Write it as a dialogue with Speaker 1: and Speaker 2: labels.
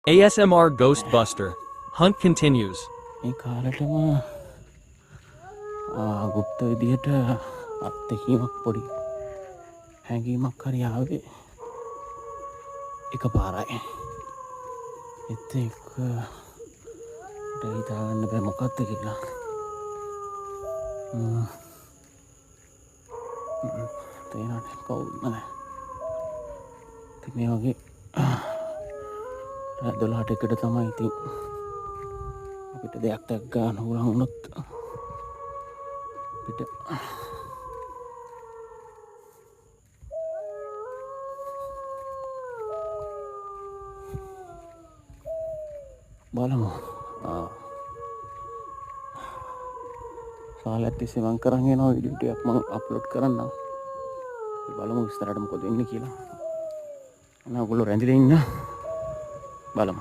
Speaker 1: ASMR Ghostbuster. Hunt continues.
Speaker 2: මේ කාලෙටම ගුප්ත විදියට අත්දැකීමක් පොඩි හැඟීමක් හරි ආවේ එකපාරයි. ඒත් ඒක හිතාගන්න බෑ මොකක්ද කියලා. තේරෙන්නේ කවුරුත් නැහැ. ඉතින් මේ වගේ 12ට එකට තමයි ඉතින් අපිට දෙයක් දැක් ගන්න උරන් වුණොත් අපිට බලමු. සාලත් තිස්සේ මං කරන් යනවා වීඩියෝ ටිකක් මං අප්ලෝඩ් කරන්නම්. බලමු විස්තරට මොකද වෙන්නේ කියලා. ඔන්න ඔයගොල්ලෝ රැඳිලා ඉන්න බලමු.